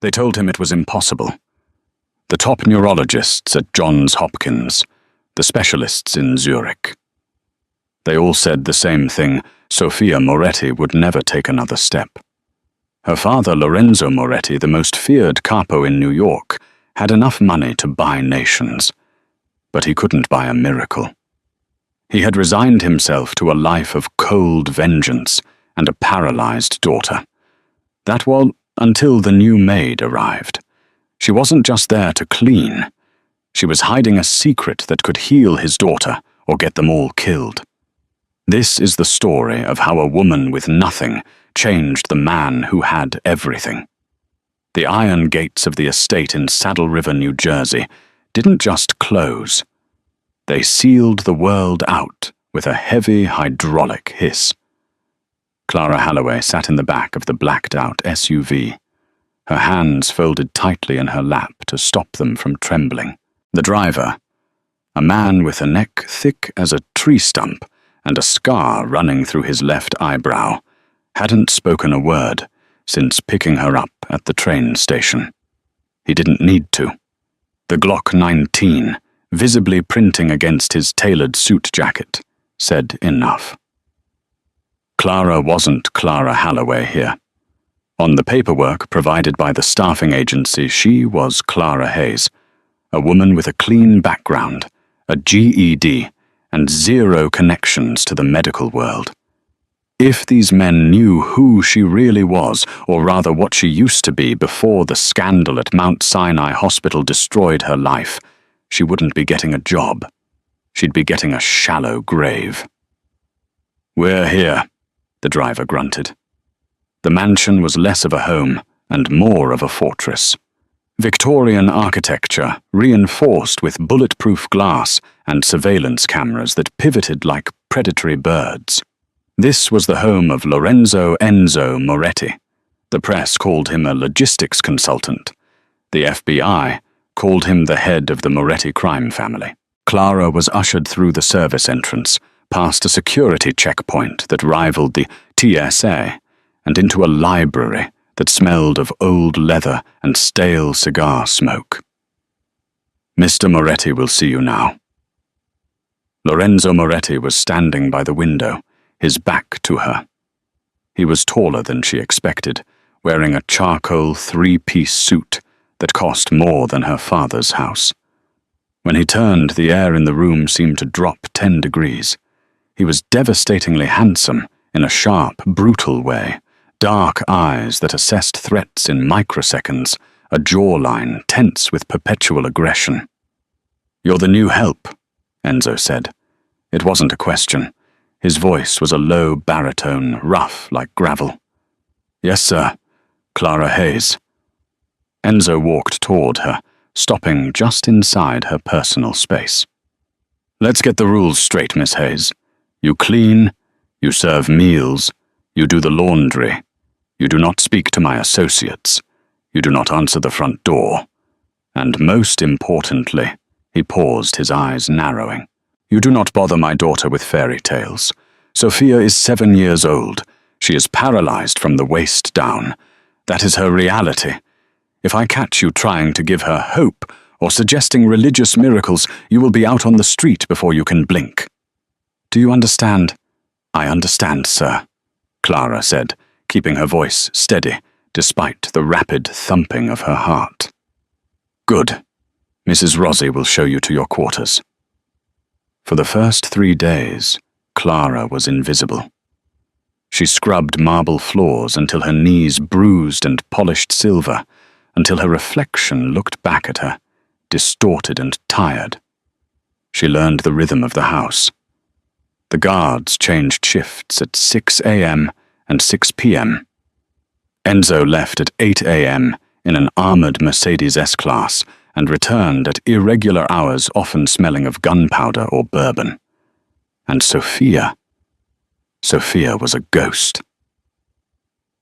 They told him it was impossible. The top neurologists at Johns Hopkins, the specialists in Zurich. They all said the same thing: Sophia Moretti would never take another step. Her father, Lorenzo Moretti, the most feared capo in New York, had enough money to buy nations, but he couldn't buy a miracle. He had resigned himself to a life of cold vengeance and a paralyzed daughter. That was until the new maid arrived. She wasn't just there to clean. She was hiding a secret that could heal his daughter or get them all killed. This is the story of how a woman with nothing changed the man who had everything. The iron gates of the estate in Saddle River, New Jersey, didn't just close. They sealed the world out with a heavy hydraulic hiss. Clara Holloway sat in the back of the blacked-out SUV, her hands folded tightly in her lap to stop them from trembling. The driver, a man with a neck thick as a tree stump and a scar running through his left eyebrow, hadn't spoken a word since picking her up at the train station. He didn't need to. The Glock 19, visibly printing against his tailored suit jacket, said enough. Clara wasn't Clara Holloway here. On the paperwork provided by the staffing agency, she was Clara Hayes, a woman with a clean background, a GED, and zero connections to the medical world. If these men knew who she really was, or rather what she used to be before the scandal at Mount Sinai Hospital destroyed her life, she wouldn't be getting a job. She'd be getting a shallow grave. "We're here," the driver grunted. The mansion was less of a home and more of a fortress. Victorian architecture reinforced with bulletproof glass and surveillance cameras that pivoted like predatory birds. This was the home of Lorenzo Enzo Moretti. The press called him a logistics consultant. The FBI called him the head of the Moretti crime family. Clara was ushered through the service entrance, past a security checkpoint that rivaled the TSA, and into a library that smelled of old leather and stale cigar smoke. "Mr. Moretti will see you now." Lorenzo Moretti was standing by the window, his back to her. He was taller than she expected, wearing a charcoal three-piece suit that cost more than her father's house. When he turned, the air in the room seemed to drop 10 degrees. He was devastatingly handsome in a sharp, brutal way, dark eyes that assessed threats in microseconds, a jawline tense with perpetual aggression. "You're the new help," Enzo said. It wasn't a question. His voice was a low baritone, rough like gravel. "Yes, sir. Clara Hayes." Enzo walked toward her, stopping just inside her personal space. "Let's get the rules straight, Miss Hayes. You clean, you serve meals, you do the laundry, you do not speak to my associates, you do not answer the front door, and most importantly," he paused, his eyes narrowing, "you do not bother my daughter with fairy tales. Sophia is 7 years old. She is paralyzed from the waist down. That is her reality. If I catch you trying to give her hope or suggesting religious miracles, you will be out on the street before you can blink. Do you understand?" "I understand, sir," Clara said, keeping her voice steady despite the rapid thumping of her heart. "Good. Mrs. Rossi will show you to your quarters." For the first 3 days, Clara was invisible. She scrubbed marble floors until her knees bruised and polished silver, until her reflection looked back at her, distorted and tired. She learned the rhythm of the house. The guards changed shifts at 6 a.m. and 6 p.m. Enzo left at 8 a.m. in an armored Mercedes S-Class and returned at irregular hours, often smelling of gunpowder or bourbon. And Sophia was a ghost.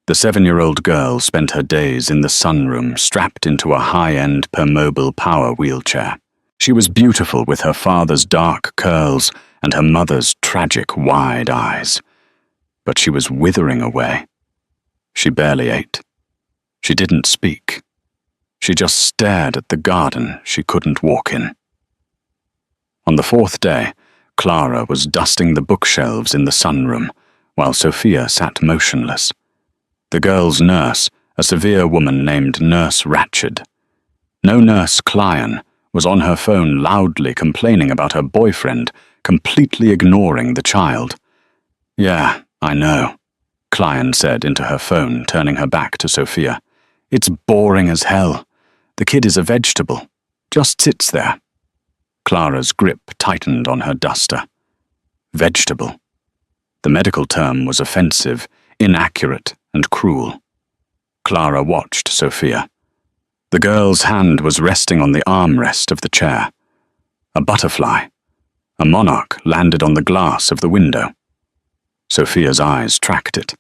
The 7-year-old girl spent her days in the sunroom, strapped into a high-end Permobil power wheelchair. She was beautiful with her father's dark curls and her mother's tragic wide eyes. But she was withering away. She barely ate. She didn't speak. She just stared at the garden she couldn't walk in. On the fourth day, Clara was dusting the bookshelves in the sunroom, while Sophia sat motionless. The girl's nurse, a severe woman named Nurse Ratched. No Nurse Clien, was on her phone loudly complaining about her boyfriend, completely ignoring the child. "Yeah, I know," Clien said into her phone, turning her back to Sophia. "It's boring as hell. The kid is a vegetable. Just sits there." Clara's grip tightened on her duster. Vegetable. The medical term was offensive, inaccurate, and cruel. Clara watched Sophia. The girl's hand was resting on the armrest of the chair. A butterfly, a monarch, landed on the glass of the window. Sophia's eyes tracked it.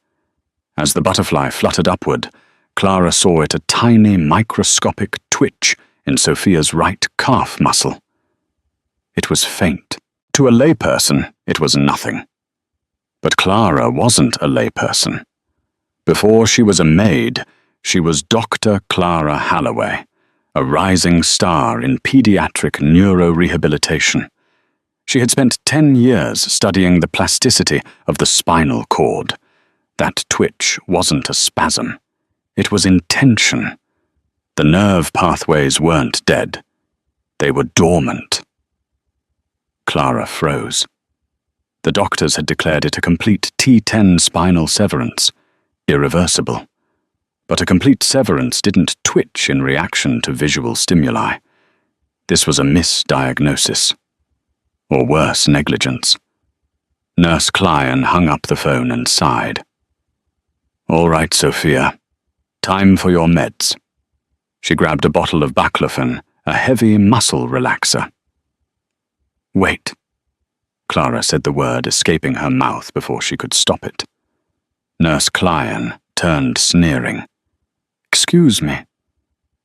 As the butterfly fluttered upward, Clara saw it a tiny microscopic twitch in Sophia's right calf muscle. It was faint. To a layperson, it was nothing. But Clara wasn't a layperson. Before she was a maid, she was Dr. Clara Halloway, a rising star in pediatric neurorehabilitation. She had spent 10 years studying the plasticity of the spinal cord. That twitch wasn't a spasm. It was intention. The nerve pathways weren't dead. They were dormant. Clara froze. The doctors had declared it a complete T10 spinal severance, irreversible. But a complete severance didn't twitch in reaction to visual stimuli. This was a misdiagnosis. Or worse, negligence. Nurse Clien hung up the phone and sighed. "All right, Sophia. Time for your meds." She grabbed a bottle of baclofen, a heavy muscle relaxer. "Wait." Clara said the word escaping her mouth before she could stop it. Nurse Clien turned sneering. "Excuse me."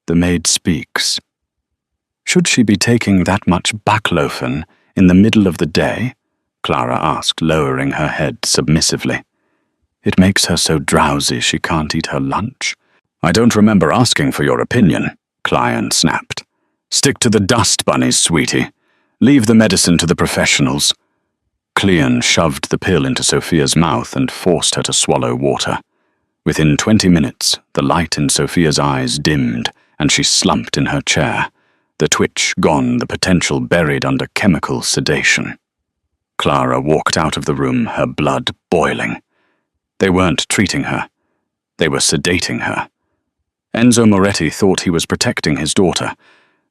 The maid speaks. "Should she be taking that much baclofen in the middle of the day?" Clara asked, lowering her head submissively. "It makes her so drowsy she can't eat her lunch." "I don't remember asking for your opinion," Clien snapped. "Stick to the dust bunnies, sweetie. Leave the medicine to the professionals." Clien shoved the pill into Sophia's mouth and forced her to swallow water. Within 20 minutes, the light in Sophia's eyes dimmed, and she slumped in her chair, the twitch gone, the potential buried under chemical sedation. Clara walked out of the room, her blood boiling. They weren't treating her. They were sedating her. Enzo Moretti thought he was protecting his daughter,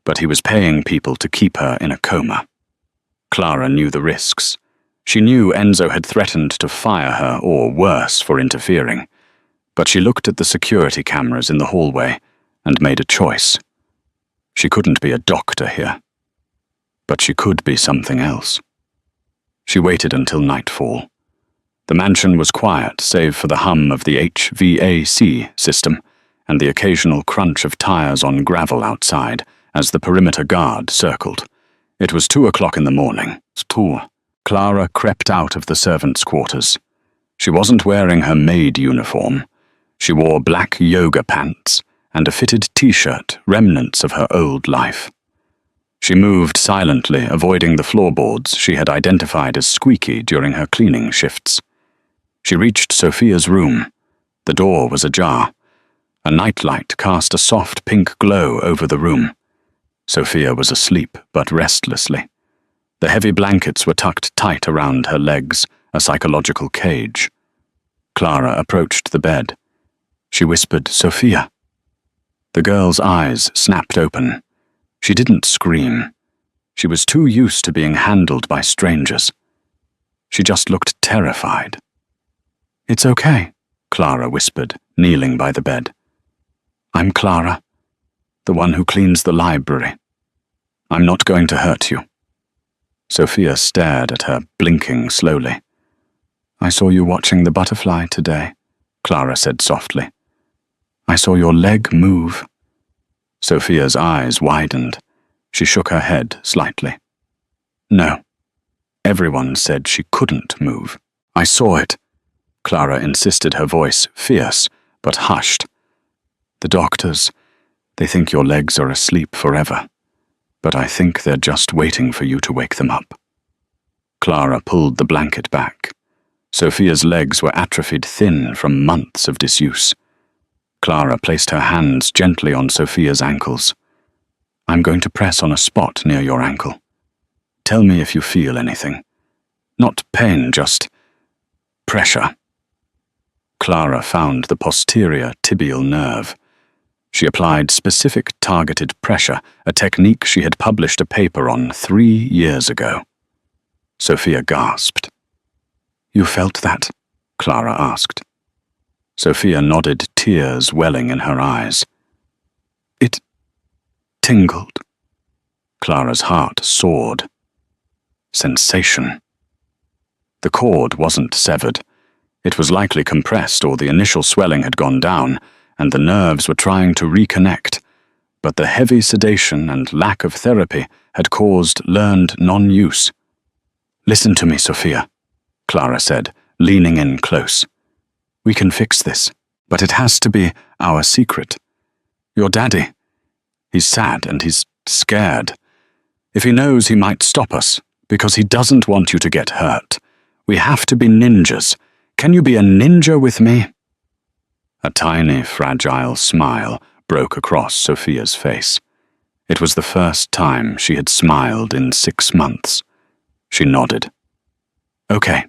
but he was paying people to keep her in a coma. Clara knew the risks. She knew Enzo had threatened to fire her, or worse, for interfering. But she looked at the security cameras in the hallway and made a choice. She couldn't be a doctor here. But she could be something else. She waited until nightfall. The mansion was quiet, save for the hum of the HVAC system and the occasional crunch of tires on gravel outside as the perimeter guard circled. It was 2 o'clock in the morning. Clara crept out of the servants' quarters. She wasn't wearing her maid uniform. She wore black yoga pants and a fitted t-shirt, remnants of her old life. She moved silently, avoiding the floorboards she had identified as squeaky during her cleaning shifts. She reached Sophia's room. The door was ajar. A nightlight cast a soft pink glow over the room. Sophia was asleep, but restlessly. The heavy blankets were tucked tight around her legs, a psychological cage. Clara approached the bed. She whispered, "Sophia." The girl's eyes snapped open. She didn't scream. She was too used to being handled by strangers. She just looked terrified. "It's okay," Clara whispered, kneeling by the bed. "I'm Clara, the one who cleans the library. I'm not going to hurt you." Sophia stared at her, blinking slowly. "I saw you watching the butterfly today," Clara said softly. "I saw your leg move." Sophia's eyes widened. She shook her head slightly. "No. Everyone said she couldn't move. I saw it." Clara insisted, her voice fierce, but hushed. "The doctors, They think your legs are asleep forever, but I think they're just waiting for you to wake them up." Clara pulled the blanket back. Sophia's legs were atrophied thin from months of disuse. Clara placed her hands gently on Sophia's ankles. "I'm going to press on a spot near your ankle. Tell me if you feel anything. Not pain, just pressure." Clara found the posterior tibial nerve. She applied specific targeted pressure, a technique she had published a paper on 3 years ago. Sophia gasped. "You felt that?" Clara asked. Sophia nodded, tears welling in her eyes. "It tingled." Clara's heart soared. Sensation. The cord wasn't severed. It was likely compressed, or the initial swelling had gone down, and the nerves were trying to reconnect, but the heavy sedation and lack of therapy had caused learned non-use. "Listen to me, Sophia," Clara said, leaning in close. "We can fix this, but it has to be our secret. Your daddy, he's sad and he's scared. If he knows, he might stop us, because he doesn't want you to get hurt. We have to be ninjas. Can you be a ninja with me?" A tiny, fragile smile broke across Sophia's face. It was the first time she had smiled in 6 months. She nodded. "Okay,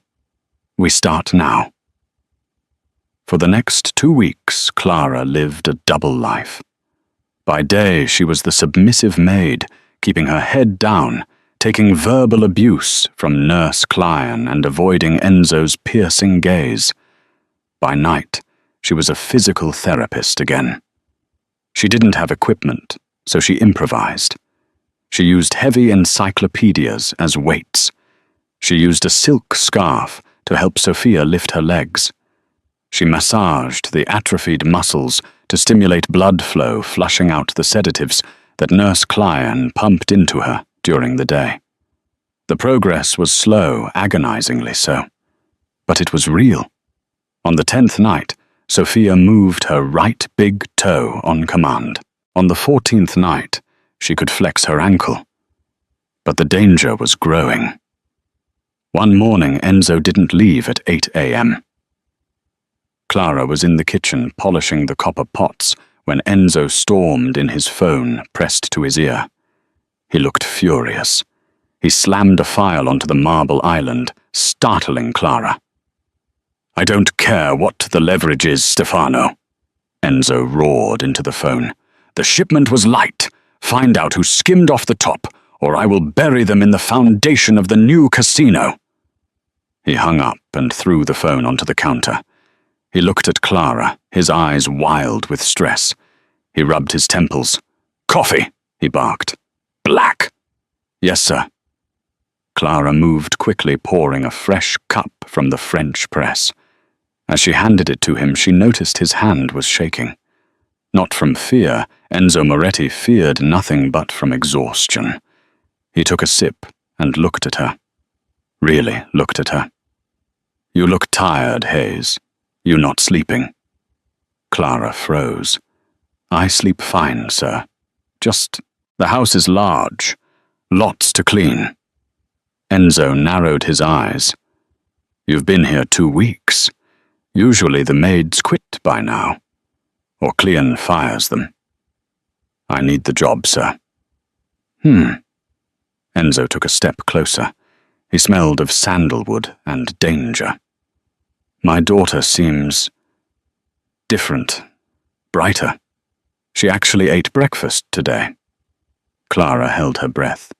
we start now." For the next 2 weeks, Clara lived a double life. By day, she was the submissive maid, keeping her head down, taking verbal abuse from Nurse Clyan and avoiding Enzo's piercing gaze. By night, she was a physical therapist again. She didn't have equipment, so she improvised. She used heavy encyclopedias as weights. She used a silk scarf to help Sophia lift her legs. She massaged the atrophied muscles to stimulate blood flow, flushing out the sedatives that Nurse Clyan pumped into her during the day. The progress was slow, agonizingly so. But it was real. On the 10th night, Sophia moved her right big toe on command. On the 14th night, she could flex her ankle. But the danger was growing. One morning, Enzo didn't leave at 8 a.m. Clara was in the kitchen polishing the copper pots when Enzo stormed in, his phone pressed to his ear. He looked furious. He slammed a file onto the marble island, startling Clara. "I don't care what the leverage is, Stefano," Enzo roared into the phone. "The shipment was light. Find out who skimmed off the top, or I will bury them in the foundation of the new casino." He hung up and threw the phone onto the counter. He looked at Clara, his eyes wild with stress. He rubbed his temples. "Coffee," he barked. "Black." "Yes, sir." Clara moved quickly, pouring a fresh cup from the French press. As she handed it to him, she noticed his hand was shaking. Not from fear. Enzo Moretti feared nothing but from exhaustion. He took a sip and looked at her. Really looked at her. "You look tired, Hayes. You not sleeping?" Clara froze. "I sleep fine, sir. Just, the house is large. Lots to clean." Enzo narrowed his eyes. "You've been here 2 weeks. Usually the maids quit by now. Or Clean fires them." "I need the job, sir." Enzo took a step closer. He smelled of sandalwood and danger. "My daughter seems different, brighter. She actually ate breakfast today." Clara held her breath.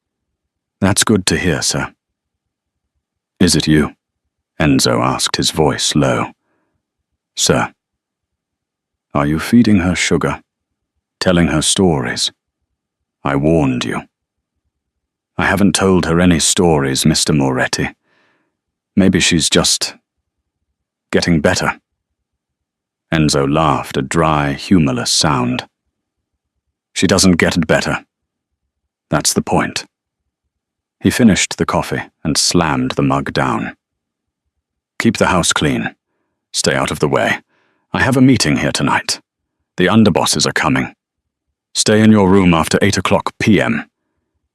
"That's good to hear, sir." "Is it you?" Enzo asked, his voice low. "Sir." "Are you feeding her sugar? Telling her stories? I warned you." "I haven't told her any stories, Mr. Moretti. Maybe she's just getting better." Enzo laughed, a dry, humorless sound. "She doesn't get better. That's the point." He finished the coffee and slammed the mug down. "Keep the house clean. Stay out of the way. I have a meeting here tonight. The underbosses are coming." Stay in your room after 8 o'clock p.m.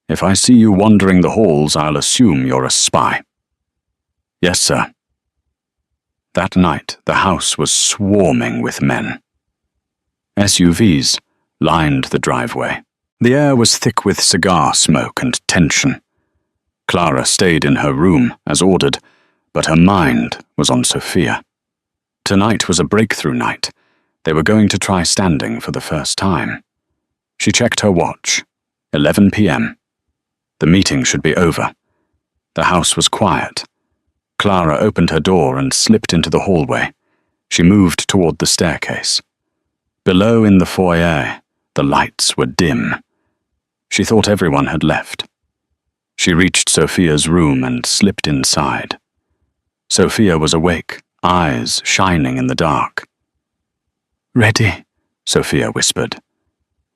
If I see you wandering the halls, I'll assume you're a spy." "Yes, sir." That night, the house was swarming with men. SUVs lined the driveway. The air was thick with cigar smoke and tension. Clara stayed in her room, as ordered, but her mind was on Sophia. Tonight was a breakthrough night. They were going to try standing for the first time. She checked her watch. 11 p.m. The meeting should be over. The house was quiet. Clara opened her door and slipped into the hallway. She moved toward the staircase. Below in the foyer, the lights were dim. She thought everyone had left. She reached Sophia's room and slipped inside. Sophia was awake, eyes shining in the dark. "Ready," Sophia whispered.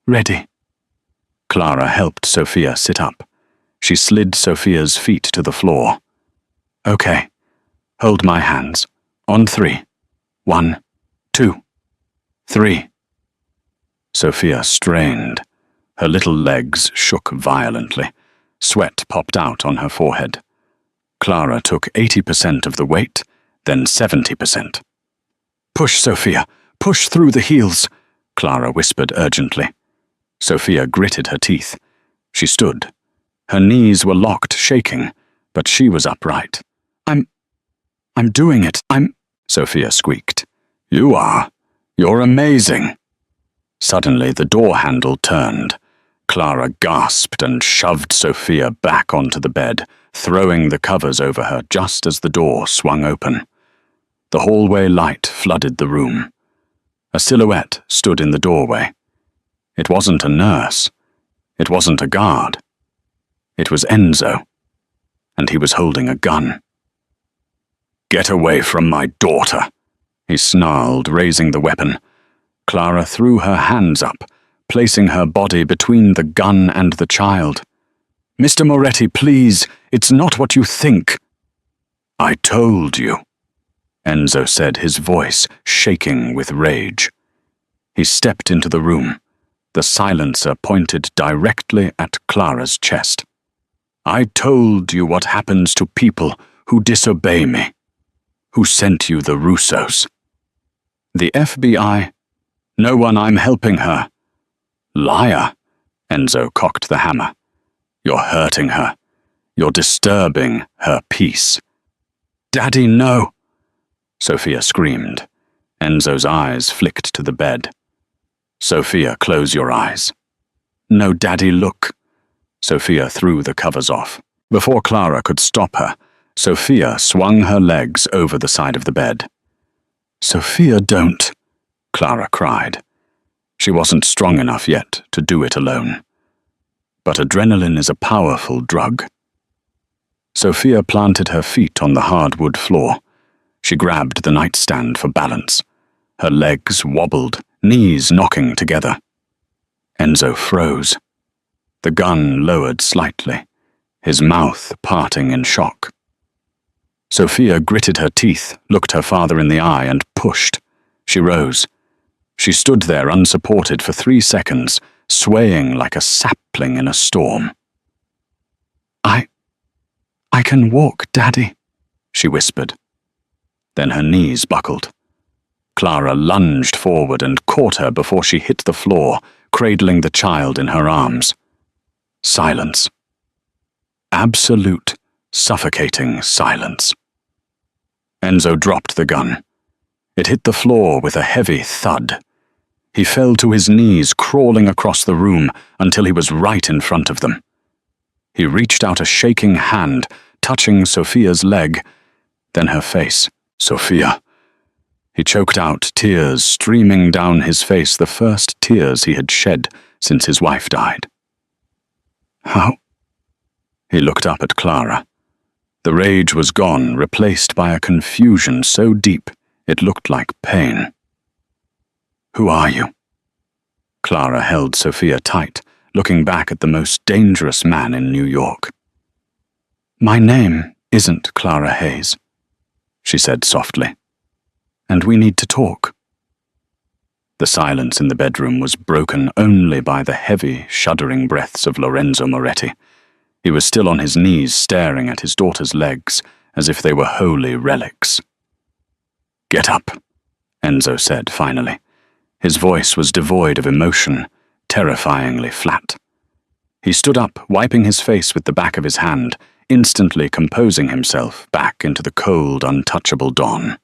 "Ready." Clara helped Sophia sit up. She slid Sophia's feet to the floor. "Okay. Hold my hands. On 3. 1, 2, 3. Sophia strained. Her little legs shook violently. Sweat popped out on her forehead. Clara took 80% of the weight, then 70%. "Push, Sophia. Push through the heels," Clara whispered urgently. Sophia gritted her teeth. She stood. Her knees were locked, shaking, but she was upright. I'm doing it. Sophia squeaked. "You are. You're amazing." Suddenly, the door handle turned. Clara gasped and shoved Sophia back onto the bed, throwing the covers over her just as the door swung open. The hallway light flooded the room. A silhouette stood in the doorway. It wasn't a nurse. It wasn't a guard. It was Enzo, and he was holding a gun. "Get away from my daughter," he snarled, raising the weapon. Clara threw her hands up, placing her body between the gun and the child. "Mr. Moretti, please, it's not what you think." "I told you," Enzo said, his voice shaking with rage. He stepped into the room. The silencer pointed directly at Clara's chest. "I told you what happens to people who disobey me. Who sent you the Russos?" "The FBI. No one, I'm helping her." "Liar," Enzo cocked the hammer. "You're hurting her. You're disturbing her peace." "Daddy, no!" Sophia screamed. Enzo's eyes flicked to the bed. "Sophia, close your eyes." "No, Daddy, look." Sophia threw the covers off. Before Clara could stop her, Sophia swung her legs over the side of the bed. "Sophia, don't," Clara cried. She wasn't strong enough yet to do it alone. But adrenaline is a powerful drug. Sophia planted her feet on the hardwood floor. She grabbed the nightstand for balance. Her legs wobbled, knees knocking together. Enzo froze. The gun lowered slightly, his mouth parting in shock. Sophia gritted her teeth, looked her father in the eye, and pushed. She rose. She stood there unsupported for 3 seconds, swaying like a sapling in a storm. I can walk, Daddy," she whispered. Then her knees buckled. Clara lunged forward and caught her before she hit the floor, cradling the child in her arms. Silence. Absolute, suffocating silence. Enzo dropped the gun. It hit the floor with a heavy thud. He fell to his knees, crawling across the room until he was right in front of them. He reached out a shaking hand, touching Sophia's leg, then her face. "Sophia." He choked out, tears streaming down his face, the first tears he had shed since his wife died. "How?" He looked up at Clara. The rage was gone, replaced by a confusion so deep it looked like pain. "Who are you?" Clara held Sophia tight, looking back at the most dangerous man in New York. "My name isn't Clara Hayes," she said softly. "And we need to talk." The silence in the bedroom was broken only by the heavy, shuddering breaths of Lorenzo Moretti. He was still on his knees staring at his daughter's legs as if they were holy relics. "Get up," Enzo said finally. His voice was devoid of emotion, terrifyingly flat. He stood up, wiping his face with the back of his hand, instantly composing himself back into the cold, untouchable dawn.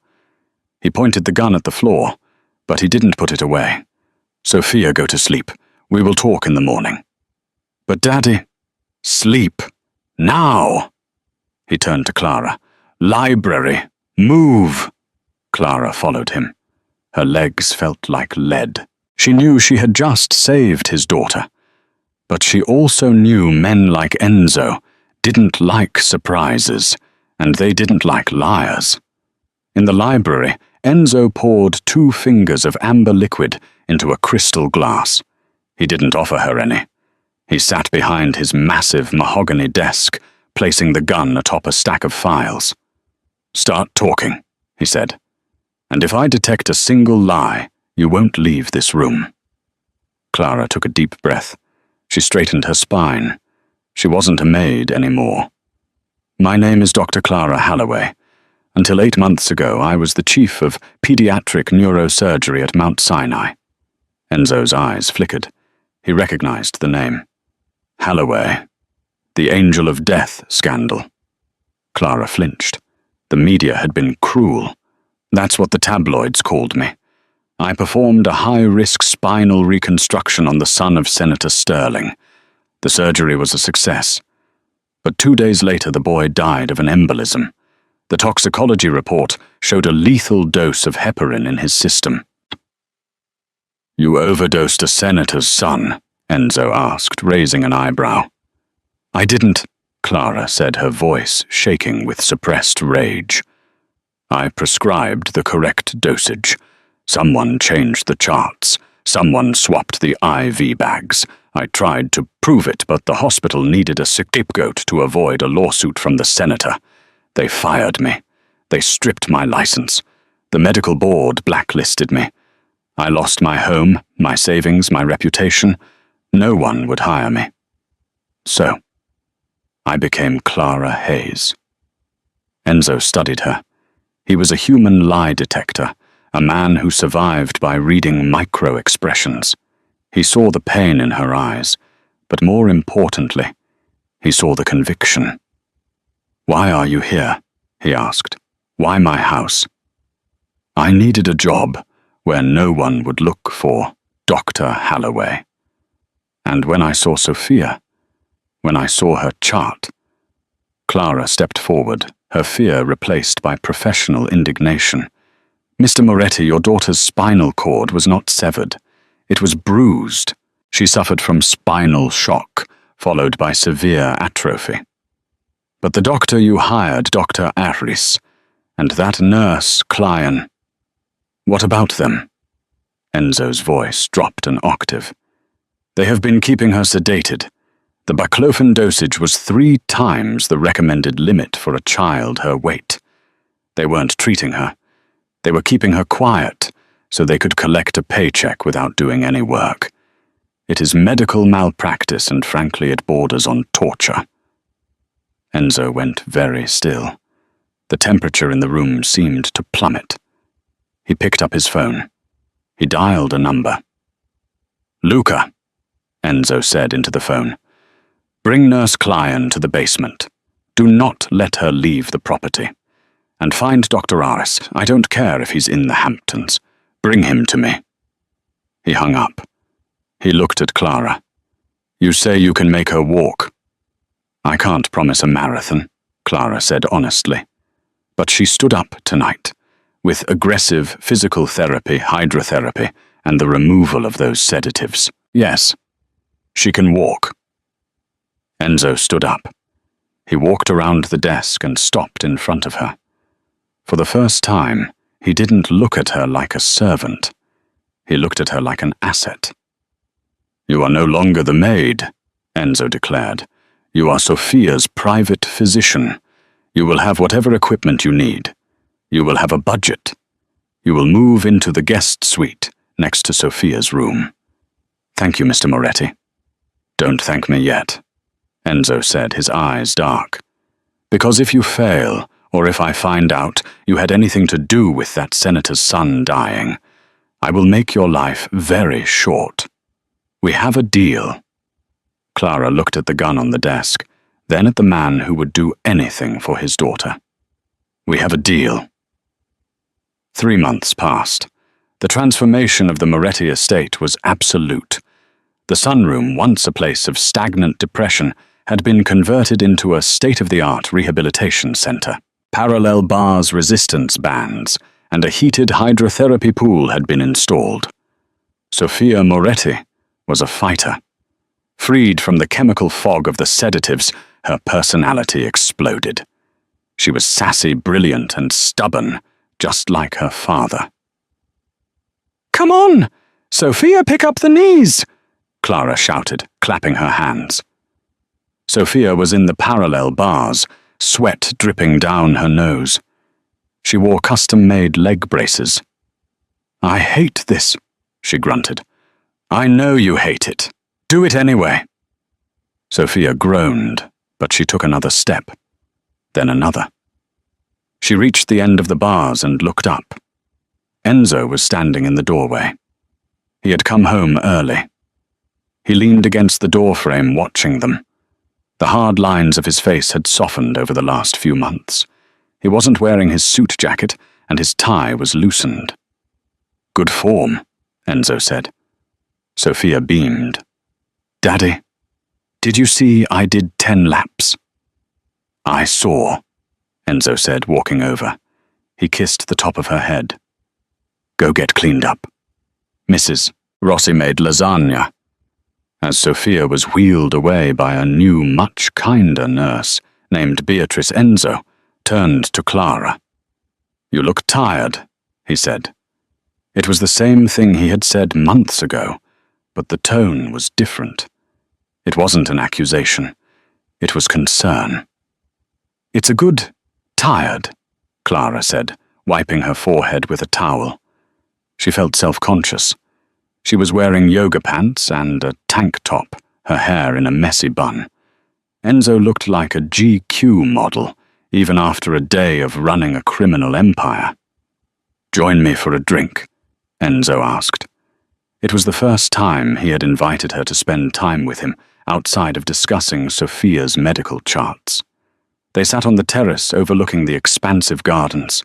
He pointed the gun at the floor, but he didn't put it away. "Sophia, go to sleep. We will talk in the morning." "But Daddy—" "Sleep. Now!" He turned to Clara. "Library. Move!" Clara followed him. Her legs felt like lead. She knew she had just saved his daughter. But she also knew men like Enzo didn't like surprises, and they didn't like liars. In the library, Enzo poured 2 fingers of amber liquid into a crystal glass. He didn't offer her any. He sat behind his massive mahogany desk, placing the gun atop a stack of files. "Start talking," he said. "And if I detect a single lie, you won't leave this room." Clara took a deep breath. She straightened her spine. She wasn't a maid anymore. "My name is Dr. Clara Holloway. Until 8 months ago, I was the chief of pediatric neurosurgery at Mount Sinai." Enzo's eyes flickered. He recognized the name. Holloway. The Angel of Death scandal. Clara flinched. The media had been cruel. "That's what the tabloids called me. I performed a high-risk spinal reconstruction on the son of Senator Sterling. The surgery was a success. But 2 days later, the boy died of an embolism. The toxicology report showed a lethal dose of heparin in his system." "You overdosed a senator's son?" Enzo asked, raising an eyebrow. "I didn't," Clara said, her voice shaking with suppressed rage. "I prescribed the correct dosage. Someone changed the charts. Someone swapped the IV bags. I tried to prove it, but the hospital needed a scapegoat to avoid a lawsuit from the senator. They fired me. They stripped my license. The medical board blacklisted me. I lost my home, my savings, my reputation. No one would hire me. So, I became Clara Hayes." Enzo studied her. He was a human lie detector, a man who survived by reading micro-expressions. He saw the pain in her eyes, but more importantly, he saw the conviction. "Why are you here?" he asked. "Why my house?" "I needed a job where no one would look for Dr. Holloway. And when I saw Sophia, when I saw her chart..." Clara stepped forward, her fear replaced by professional indignation. "Mr. Moretti, your daughter's spinal cord was not severed. It was bruised. She suffered from spinal shock, followed by severe atrophy. But the doctor you hired, Dr. Ahris, and that nurse, Klein, what about them?" Enzo's voice dropped an octave. "They have been keeping her sedated. The baclofen dosage was 3 times the recommended limit for a child her weight. They weren't treating her. They were keeping her quiet so they could collect a paycheck without doing any work. It is medical malpractice, and frankly it borders on torture." Enzo went very still. The temperature in the room seemed to plummet. He picked up his phone. He dialed a number. "Luca," Enzo said into the phone. "Bring Nurse Klein to the basement. Do not let her leave the property. And find Dr. Ahris. I don't care if he's in the Hamptons. Bring him to me." He hung up. He looked at Clara. "You say you can make her walk." "I can't promise a marathon," Clara said honestly. But she stood up tonight, with aggressive physical therapy, hydrotherapy, and the removal of those sedatives. Yes, she can walk. Enzo stood up. He walked around the desk and stopped in front of her. For the first time, he didn't look at her like a servant. He looked at her like an asset. "You are no longer the maid," Enzo declared. "You are Sophia's private physician. You will have whatever equipment you need. You will have a budget. You will move into the guest suite, next to Sophia's room. "Thank you, Mr. Moretti." "Don't thank me yet," Enzo said, his eyes dark. "Because if you fail, or if I find out you had anything to do with that senator's son dying, I will make your life very short. We have a deal." Clara looked at the gun on the desk, then at the man who would do anything for his daughter. "We have a deal." 3 months passed. The transformation of the Moretti estate was absolute. The sunroom, once a place of stagnant depression, had been converted into a state-of-the-art rehabilitation center. Parallel bars, resistance bands, and a heated hydrotherapy pool had been installed. Sophia Moretti was a fighter. Freed from the chemical fog of the sedatives, her personality exploded. She was sassy, brilliant, and stubborn, just like her father. "Come on! Sophia, pick up the knees!" Clara shouted, clapping her hands. Sophia was in the parallel bars, sweat dripping down her nose. She wore custom-made leg braces. "I hate this," she grunted. "I know you hate it. Do it anyway." Sophia groaned, but she took another step, then another. She reached the end of the bars and looked up. Enzo was standing in the doorway. He had come home early. He leaned against the doorframe watching them. The hard lines of his face had softened over the last few months. He wasn't wearing his suit jacket, and his tie was loosened. "Good form," Enzo said. Sophia beamed. "Daddy, did you see I did 10 laps?" "I saw," Enzo said, walking over. He kissed the top of her head. "Go get cleaned up. Mrs. Rossi made lasagna." As Sophia was wheeled away by a new, much kinder nurse named Beatrice, Enzo turned to Clara. "You look tired," he said. It was the same thing he had said months ago, but the tone was different. It wasn't an accusation. It was concern. "It's a good tired," Clara said, wiping her forehead with a towel. She felt self-conscious. She was wearing yoga pants and a tank top, her hair in a messy bun. Enzo looked like a GQ model, even after a day of running a criminal empire. "Join me for a drink?" Enzo asked. It was the first time he had invited her to spend time with him, outside of discussing Sophia's medical charts. They sat on the terrace overlooking the expansive gardens.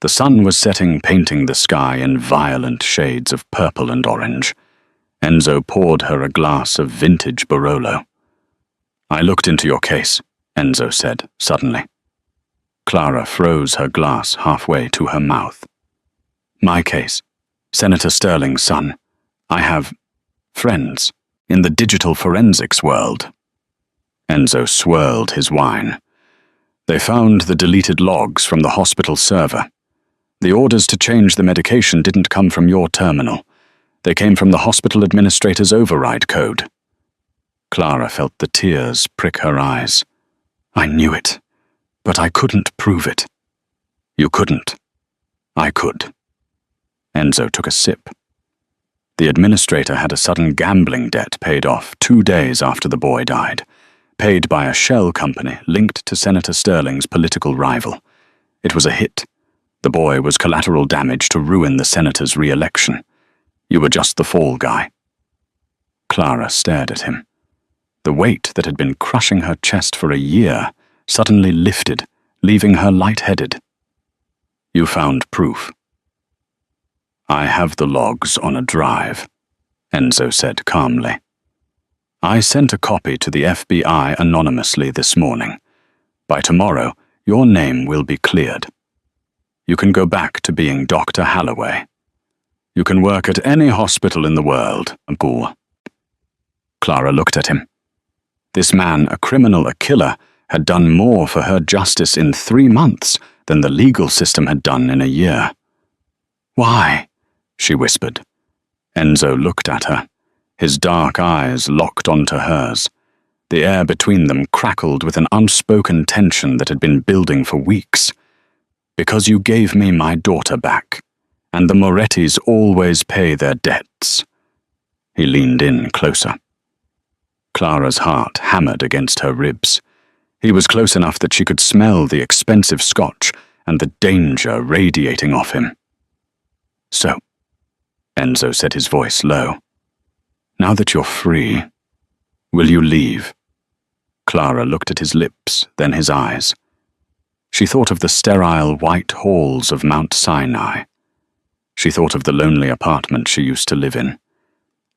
The sun was setting, painting the sky in violent shades of purple and orange. Enzo poured her a glass of vintage Barolo. "I looked into your case," Enzo said, suddenly. Clara froze her glass halfway to her mouth. "My case. Senator Sterling's son. I have friends in the digital forensics world." Enzo swirled his wine. "They found the deleted logs from the hospital server. The orders to change the medication didn't come from your terminal. They came from the hospital administrator's override code." Clara felt the tears prick her eyes. "I knew it, but I couldn't prove it." "You couldn't. I could." Enzo took a sip. The administrator had a sudden gambling debt paid off 2 days after the boy died, paid by a shell company linked to Senator Sterling's political rival. It was a hit. The boy was collateral damage to ruin the senator's re-election. You were just the fall guy. Clara stared at him. The weight that had been crushing her chest for a year suddenly lifted, leaving her lightheaded. "You found proof." "I have the logs on a drive," Enzo said calmly. "I sent a copy to the FBI anonymously this morning. By tomorrow, your name will be cleared. You can go back to being Dr. Halloway. You can work at any hospital in the world, Bull." Clara looked at him. This man, a criminal, a killer, had done more for her justice in 3 months than the legal system had done in a year. "Why?" she whispered. Enzo looked at her, his dark eyes locked onto hers. The air between them crackled with an unspoken tension that had been building for weeks. "Because you gave me my daughter back," And the Morettis always pay their debts. He leaned in closer. Clara's heart hammered against her ribs. He was close enough that she could smell the expensive scotch and the danger radiating off him. "So," Enzo said, his voice low, "now that you're free, will you leave?" Clara looked at his lips, then his eyes. She thought of the sterile white halls of Mount Sinai. She thought of the lonely apartment she used to live in.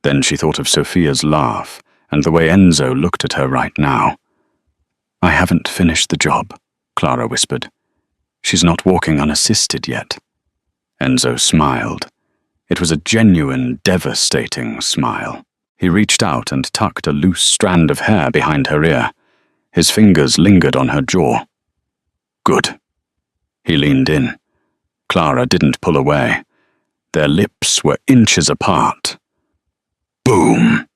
Then she thought of Sophia's laugh and the way Enzo looked at her right now. "I haven't finished the job," Clara whispered. "She's not walking unassisted yet." Enzo smiled. It was a genuine, devastating smile. He reached out and tucked a loose strand of hair behind her ear. His fingers lingered on her jaw. "Good." He leaned in. Clara didn't pull away. Their lips were inches apart. Boom!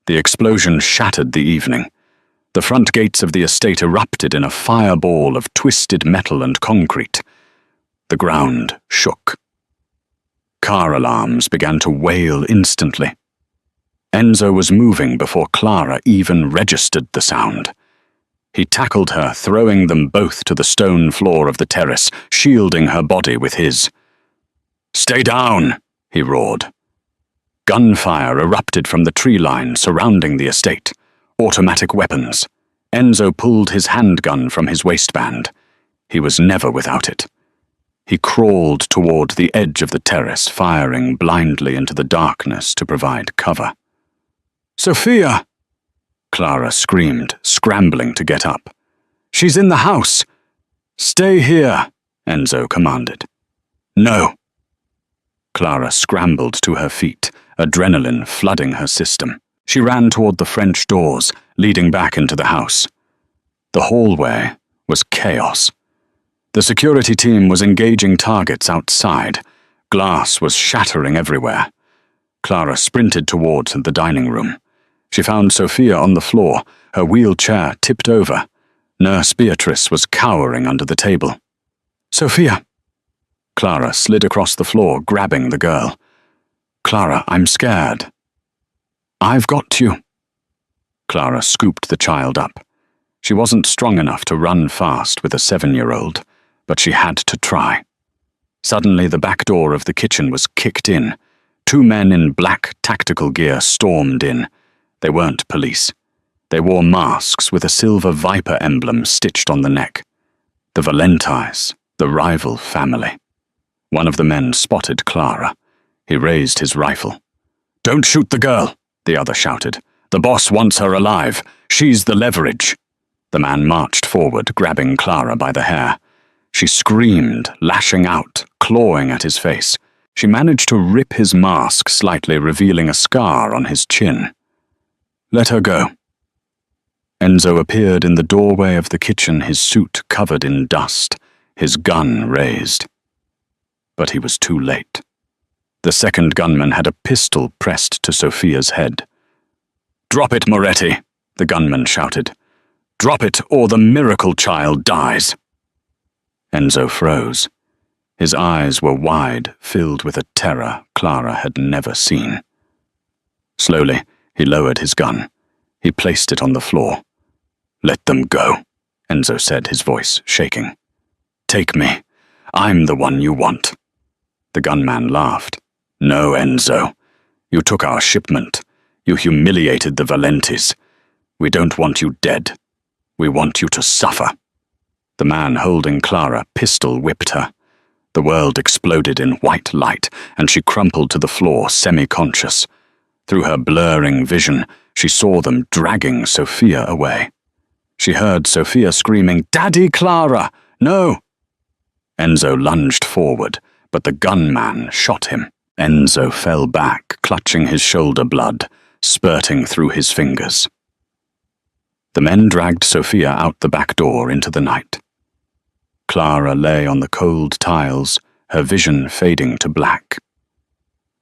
The explosion shattered the evening. The front gates of the estate erupted in a fireball of twisted metal and concrete. The ground shook. Car alarms began to wail instantly. Enzo was moving before Clara even registered the sound. He tackled her, throwing them both to the stone floor of the terrace, shielding her body with his. "Stay down!" he roared. Gunfire erupted from the tree line surrounding the estate. Automatic weapons. Enzo pulled his handgun from his waistband. He was never without it. He crawled toward the edge of the terrace, firing blindly into the darkness to provide cover. "Sophia!" Clara screamed, scrambling to get up. "She's in the house!" "Stay here," Enzo commanded. "No." Clara scrambled to her feet, adrenaline flooding her system. She ran toward the French doors, leading back into the house. The hallway was chaos. The security team was engaging targets outside. Glass was shattering everywhere. Clara sprinted toward the dining room. She found Sophia on the floor, her wheelchair tipped over. Nurse Beatrice was cowering under the table. "Sophia!" Clara slid across the floor, grabbing the girl. "Clara, I'm scared." "I've got you." Clara scooped the child up. She wasn't strong enough to run fast with a 7-year-old, but she had to try. Suddenly, the back door of the kitchen was kicked in. 2 men in black tactical gear stormed in. They weren't police. They wore masks with a silver viper emblem stitched on the neck. The Valentis, the rival family. One of the men spotted Clara. He raised his rifle. "Don't shoot the girl," the other shouted. "The boss wants her alive. She's the leverage." The man marched forward, grabbing Clara by the hair. She screamed, lashing out, clawing at his face. She managed to rip his mask slightly, revealing a scar on his chin. "Let her go." Enzo appeared in the doorway of the kitchen, his suit covered in dust, his gun raised. But he was too late. The second gunman had a pistol pressed to Sophia's head. "Drop it, Moretti," the gunman shouted. "Drop it, or the miracle child dies." Enzo froze. His eyes were wide, filled with a terror Clara had never seen. Slowly, he lowered his gun. He placed it on the floor. "Let them go," Enzo said, his voice shaking. "Take me. I'm the one you want." The gunman laughed. "No, Enzo. You took our shipment. You humiliated the Valentis. We don't want you dead. We want you to suffer." The man holding Clara pistol-whipped her. The world exploded in white light, and she crumpled to the floor, semi-conscious. Through her blurring vision, she saw them dragging Sophia away. She heard Sophia screaming, "Daddy, Clara! No!" Enzo lunged forward, but the gunman shot him. Enzo fell back, clutching his shoulder blood, spurting through his fingers. The men dragged Sophia out the back door into the night. Clara lay on the cold tiles, her vision fading to black.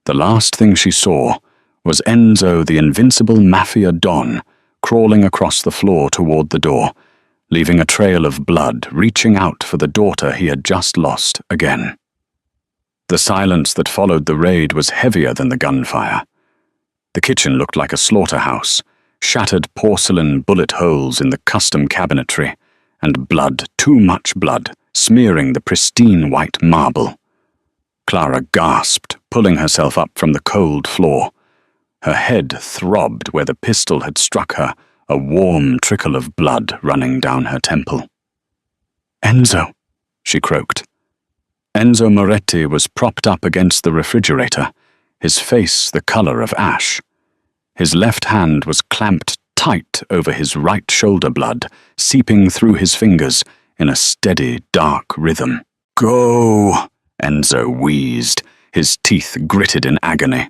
The last thing she saw was Enzo, the invincible Mafia Don, crawling across the floor toward the door, leaving a trail of blood, reaching out for the daughter he had just lost again. The silence that followed the raid was heavier than the gunfire. The kitchen looked like a slaughterhouse, shattered porcelain bullet holes in the custom cabinetry, and blood, too much blood, smearing the pristine white marble. Clara gasped, pulling herself up from the cold floor. Her head throbbed where the pistol had struck her, a warm trickle of blood running down her temple. "Enzo," she croaked. Enzo Moretti was propped up against the refrigerator, his face the color of ash. His left hand was clamped tight over his right shoulder blood, seeping through his fingers in a steady, dark rhythm. "Go," Enzo wheezed, his teeth gritted in agony.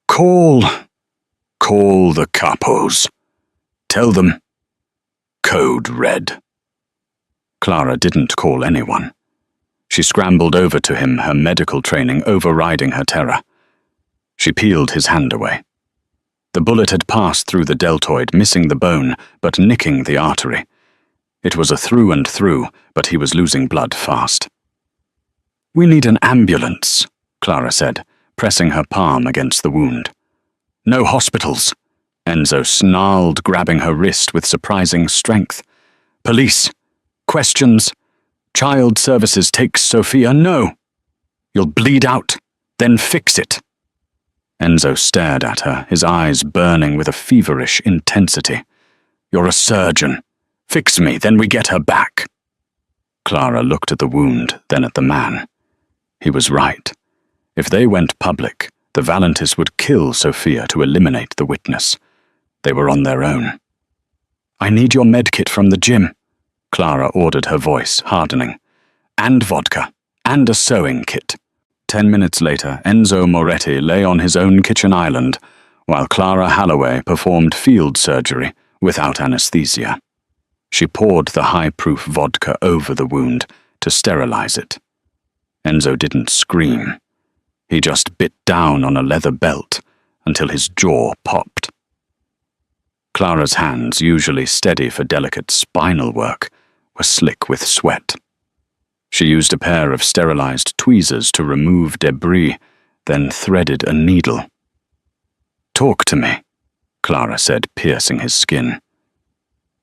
Call the capos. Tell them. Code red." Clara didn't call anyone. She scrambled over to him, her medical training overriding her terror. She peeled his hand away. The bullet had passed through the deltoid, missing the bone, but nicking the artery. It was a through and through, but he was losing blood fast. "We need an ambulance," Clara said, pressing her palm against the wound. "No hospitals," Enzo snarled, grabbing her wrist with surprising strength. "Police. Questions. Child Services takes Sophia. No. You'll bleed out, then fix it." Enzo stared at her, his eyes burning with a feverish intensity. "You're a surgeon. Fix me, then we get her back." Clara looked at the wound, then at the man. He was right. If they went public, the Valentis would kill Sophia to eliminate the witness. They were on their own. "I need your medkit from the gym," Clara ordered, her voice hardening. "And vodka, and a sewing kit." 10 minutes later, Enzo Moretti lay on his own kitchen island, while Clara Holloway performed field surgery without anesthesia. She poured the high-proof vodka over the wound to sterilize it. Enzo didn't scream. He just bit down on a leather belt until his jaw popped. Clara's hands, usually steady for delicate spinal work, were slick with sweat. She used a pair of sterilized tweezers to remove debris, then threaded a needle. "Talk to me," Clara said, piercing his skin.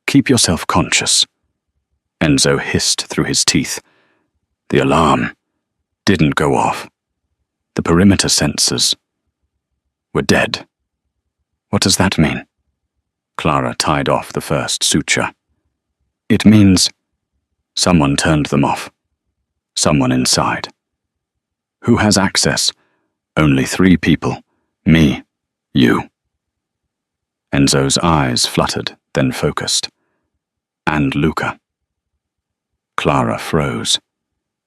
"Keep yourself conscious." Enzo hissed through his teeth. The alarm didn't go off. The perimeter sensors were dead. "What does that mean?" Clara tied off the first suture. "It means someone turned them off. Someone inside. Who has access? Only 3 people. Me, you." Enzo's eyes fluttered, then focused. "And Luca." Clara froze.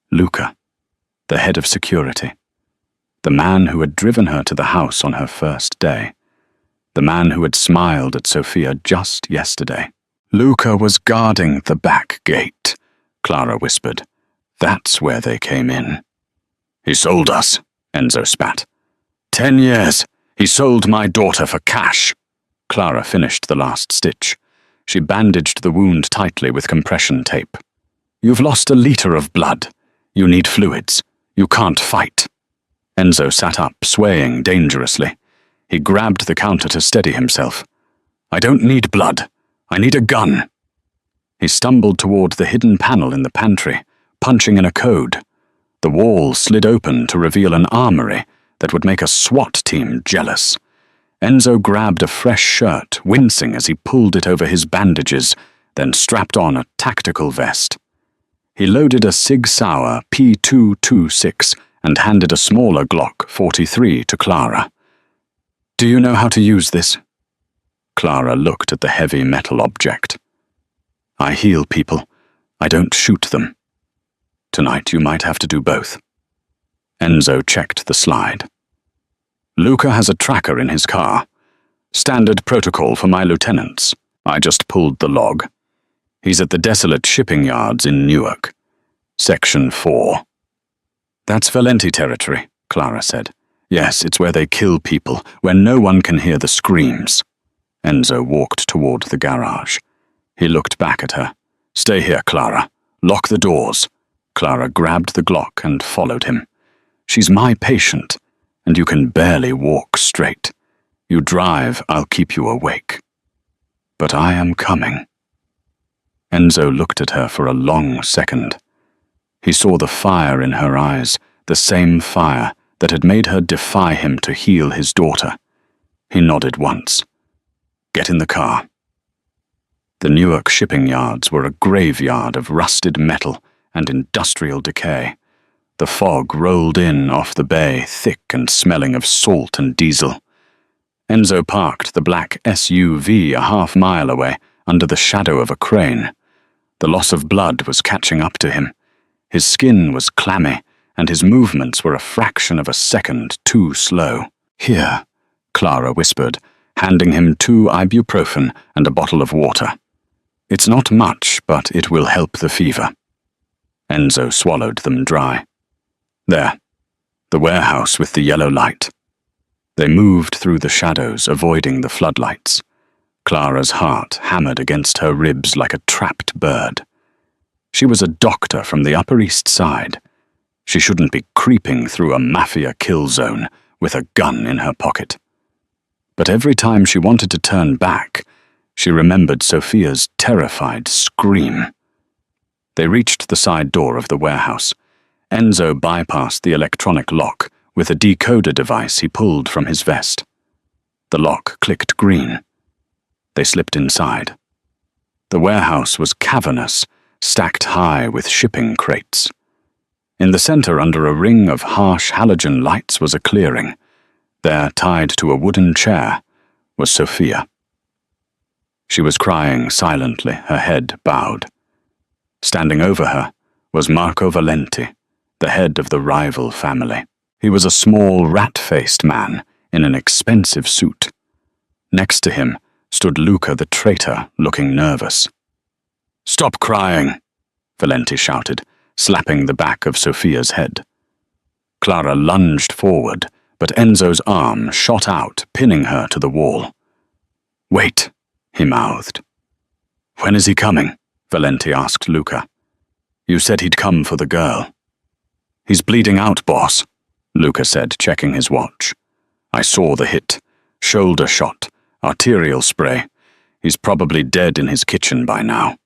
Luca, the head of security. The man who had driven her to the house on her first day. The man who had smiled at Sophia just yesterday. "Luca was guarding the back gate," Clara whispered. "That's where they came in." "He sold us," Enzo spat. 10 years. He sold my daughter for cash." Clara finished the last stitch. She bandaged the wound tightly with compression tape. "You've lost a liter of blood. You need fluids. You can't fight." Enzo sat up, swaying dangerously. He grabbed the counter to steady himself. "I don't need blood. I need a gun." He stumbled toward the hidden panel in the pantry, punching in a code. The wall slid open to reveal an armory that would make a SWAT team jealous. Enzo grabbed a fresh shirt, wincing as he pulled it over his bandages, then strapped on a tactical vest. He loaded a Sig Sauer P226 and handed a smaller Glock 43 to Clara. "Do you know how to use this?" Clara looked at the heavy metal object. "I heal people. I don't shoot them. Tonight you might have to do both." Enzo checked the slide. "Luca has a tracker in his car. Standard protocol for my lieutenants." I just pulled the log. "He's at the desolate shipping yards in Newark. Section 4. "That's Valenti territory," Clara said. "Yes, it's where they kill people, where no one can hear the screams." Enzo walked toward the garage. He looked back at her. "Stay here, Clara. Lock the doors." Clara grabbed the Glock and followed him. She's my patient, and you can barely walk straight. You drive, I'll keep you awake. But I am coming." Enzo looked at her for a long second. He saw the fire in her eyes, the same fire that had made her defy him to heal his daughter. He nodded once. "Get in the car." The Newark shipping yards were a graveyard of rusted metal and industrial decay. The fog rolled in off the bay, thick and smelling of salt and diesel. Enzo parked the black SUV a half-mile away under the shadow of a crane. The loss of blood was catching up to him. His skin was clammy, and his movements were a fraction of a second too slow. "Here," Clara whispered, handing him 2 ibuprofen and a bottle of water. "It's not much, but it will help the fever." Enzo swallowed them dry. There, the warehouse with the yellow light. They moved through the shadows, avoiding the floodlights. Clara's heart hammered against her ribs like a trapped bird. She was a doctor from the Upper East Side. She shouldn't be creeping through a Mafia kill zone with a gun in her pocket. But every time she wanted to turn back, she remembered Sophia's terrified scream. They reached the side door of the warehouse. Enzo bypassed the electronic lock with a decoder device he pulled from his vest. The lock clicked green. They slipped inside. The warehouse was cavernous, stacked high with shipping crates. In the center, under a ring of harsh halogen lights, was a clearing. There, tied to a wooden chair, was Sophia. She was crying silently, her head bowed. Standing over her was Marco Valenti, the head of the rival family. He was a small, rat-faced man in an expensive suit. Next to him stood Luca the traitor, looking nervous. "Stop crying," Valenti shouted, slapping the back of Sophia's head. Clara lunged forward, but Enzo's arm shot out, pinning her to the wall. "Wait," he mouthed. "When is he coming?" Valenti asked Luca. "You said he'd come for the girl." "He's bleeding out, boss," Luca said, checking his watch. "I saw the hit. Shoulder shot, arterial spray. He's probably dead in his kitchen by now."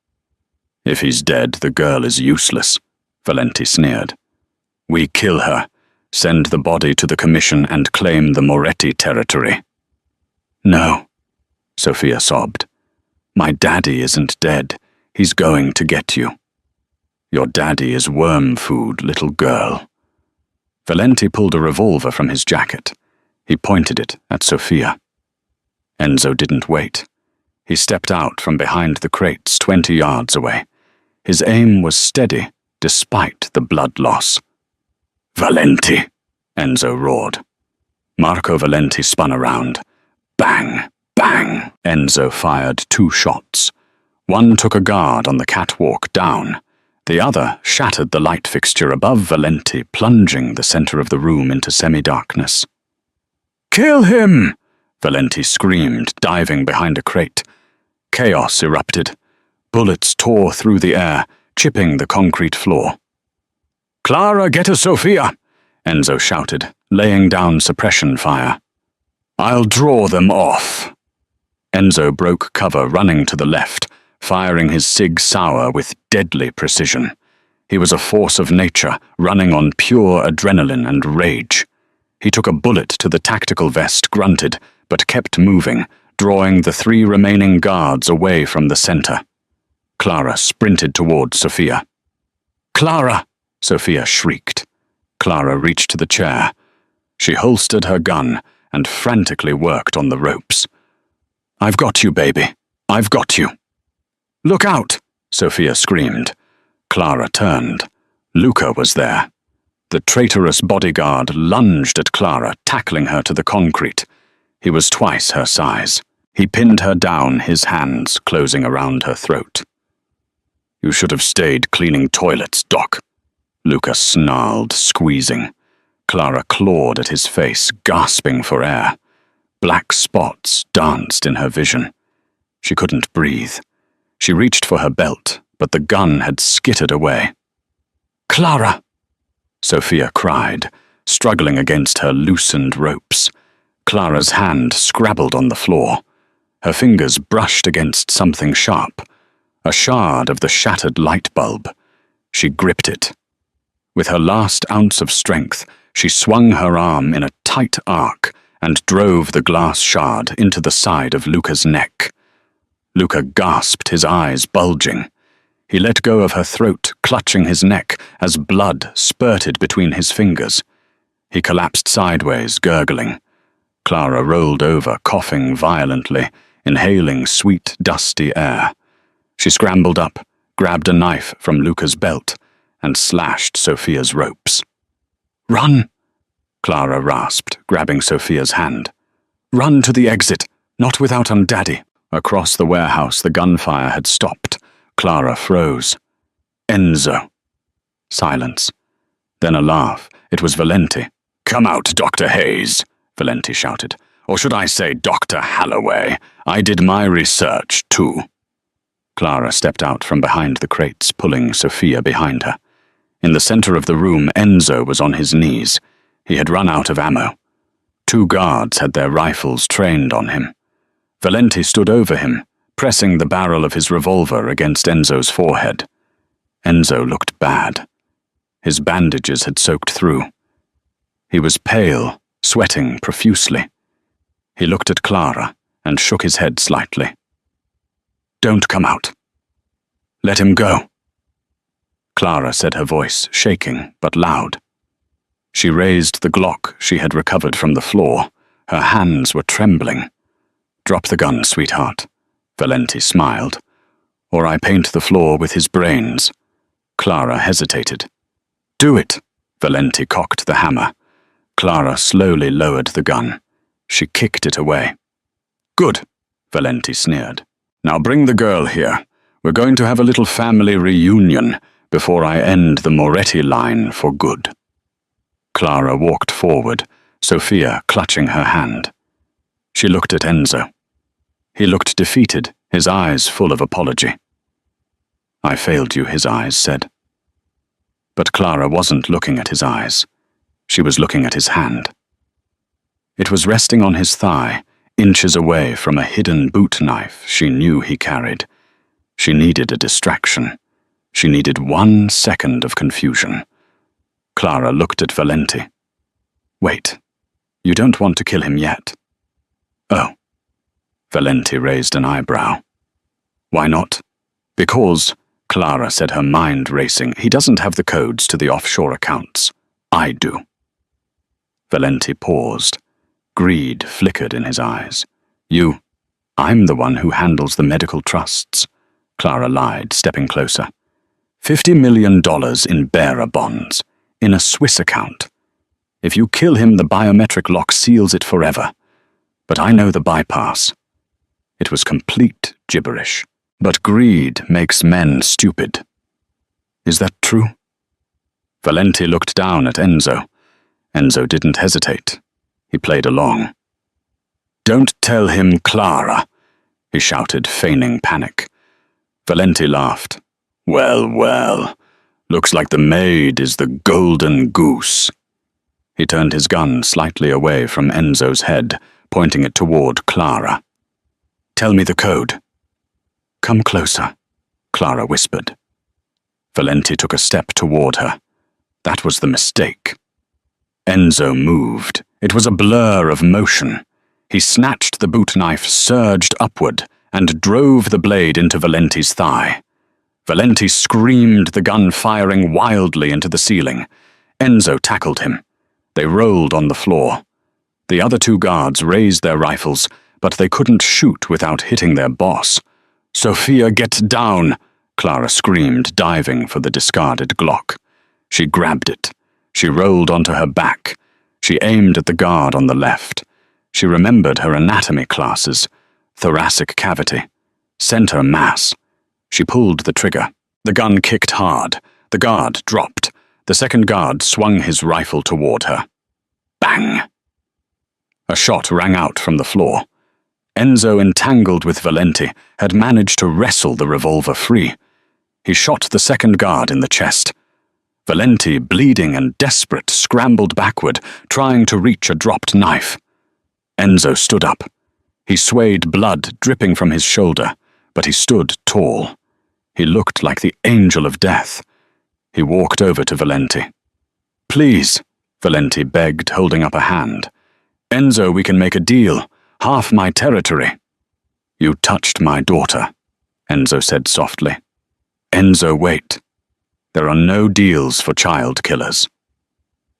"If he's dead, the girl is useless," Valenti sneered. "We kill her, send the body to the commission and claim the Moretti territory." "No," Sophia sobbed. "My daddy isn't dead. He's going to get you." "Your daddy is worm food, little girl." Valenti pulled a revolver from his jacket. He pointed it at Sophia. Enzo didn't wait. He stepped out from behind the crates 20 yards away. His aim was steady, despite the blood loss. "Valenti!" Enzo roared. Marco Valenti spun around. Bang! Bang! Enzo fired 2 shots. One took a guard on the catwalk down. The other shattered the light fixture above Valenti, plunging the center of the room into semi-darkness. "Kill him!" Valenti screamed, diving behind a crate. Chaos erupted. Bullets tore through the air, chipping the concrete floor. "Clara, get to Sophia!" Enzo shouted, laying down suppression fire. "I'll draw them off." Enzo broke cover, running to the left, firing his Sig Sauer with deadly precision. He was a force of nature, running on pure adrenaline and rage. He took a bullet to the tactical vest, grunted, but kept moving, drawing the 3 remaining guards away from the center. Clara sprinted toward Sophia. "Clara!" Sophia shrieked. Clara reached to the chair. She holstered her gun and frantically worked on the ropes. "I've got you, baby. I've got you." "Look out!" Sophia screamed. Clara turned. Luca was there. The traitorous bodyguard lunged at Clara, tackling her to the concrete. He was twice her size. He pinned her down, his hands closing around her throat. "You should have stayed cleaning toilets, Doc," Luca snarled, squeezing. Clara clawed at his face, gasping for air. Black spots danced in her vision. She couldn't breathe. She reached for her belt, but the gun had skittered away. "Clara!" Sophia cried, struggling against her loosened ropes. Clara's hand scrabbled on the floor. Her fingers brushed against something sharp, a shard of the shattered light bulb. She gripped it. With her last ounce of strength, she swung her arm in a tight arc and drove the glass shard into the side of Luca's neck. Luca gasped, his eyes bulging. He let go of her throat, clutching his neck as blood spurted between his fingers. He collapsed sideways, gurgling. Clara rolled over, coughing violently, inhaling sweet, dusty air. She scrambled up, grabbed a knife from Luca's belt, and slashed Sophia's ropes. "Run!" Clara rasped, grabbing Sophia's hand. "Run to the exit, not without Daddy." Across the warehouse, the gunfire had stopped. Clara froze. "Enzo." Silence. Then a laugh. It was Valenti. "Come out, Dr. Hayes," Valenti shouted. "Or should I say Dr. Halloway? I did my research, too." Clara stepped out from behind the crates, pulling Sophia behind her. In the center of the room, Enzo was on his knees. He had run out of ammo. 2 guards had their rifles trained on him. Valenti stood over him, pressing the barrel of his revolver against Enzo's forehead. Enzo looked bad. His bandages had soaked through. He was pale, sweating profusely. He looked at Clara and shook his head slightly. "Don't come out. Let him go." Clara said, her voice shaking but loud. She raised the Glock she had recovered from the floor. Her hands were trembling. "Drop the gun, sweetheart," Valenti smiled. "Or I paint the floor with his brains." Clara hesitated. "Do it." Valenti cocked the hammer. Clara slowly lowered the gun. She kicked it away. "Good," Valenti sneered. "Now bring the girl here. We're going to have a little family reunion before I end the Moretti line for good." Clara walked forward, Sophia clutching her hand. She looked at Enzo. He looked defeated, his eyes full of apology. "I failed you," his eyes said. But Clara wasn't looking at his eyes. She was looking at his hand. It was resting on his thigh, inches away from a hidden boot knife she knew he carried. She needed a distraction. She needed 1 second of confusion. Clara looked at Valenti. "Wait, you don't want to kill him yet?" "Oh." Valenti raised an eyebrow. "Why not?" "Because," Clara said, her mind racing, "he doesn't have the codes to the offshore accounts. I do." Valenti paused. Greed flickered in his eyes. I'm the one who handles the medical trusts," Clara lied, stepping closer. $50 million in bearer bonds, in a Swiss account. If you kill him, the biometric lock seals it forever. But I know the bypass. It was complete gibberish. But greed makes men stupid. Is that true? Valenti looked down at Enzo. Enzo didn't hesitate. He played along. "Don't tell him, Clara," he shouted, feigning panic. Valenti laughed. Well, looks like the Maid is the golden goose." He turned his gun slightly away from Enzo's head, pointing it toward Clara. "Tell me the code." "Come closer," Clara whispered. Valenti took a step toward her. That was the mistake. Enzo moved. It was a blur of motion. He snatched the boot knife, surged upward, and drove the blade into Valenti's thigh. Valenti screamed, the gun firing wildly into the ceiling. Enzo tackled him. They rolled on the floor. The other 2 guards raised their rifles, but they couldn't shoot without hitting their boss. "Sophia, get down!" Clara screamed, diving for the discarded Glock. She grabbed it. She rolled onto her back. She aimed at the guard on the left. She remembered her anatomy classes. Thoracic cavity. Center mass. She pulled the trigger. The gun kicked hard. The guard dropped. The second guard swung his rifle toward her. Bang! A shot rang out from the floor. Enzo, entangled with Valenti, had managed to wrestle the revolver free. He shot the second guard in the chest. Valenti, bleeding and desperate, scrambled backward, trying to reach a dropped knife. Enzo stood up. He swayed, blood dripping from his shoulder, but he stood tall. He looked like the angel of death. He walked over to Valenti. "Please," Valenti begged, holding up a hand. "Enzo, we can make a deal. Half my territory." "You touched my daughter," Enzo said softly. "Enzo, wait. There are no deals for child killers."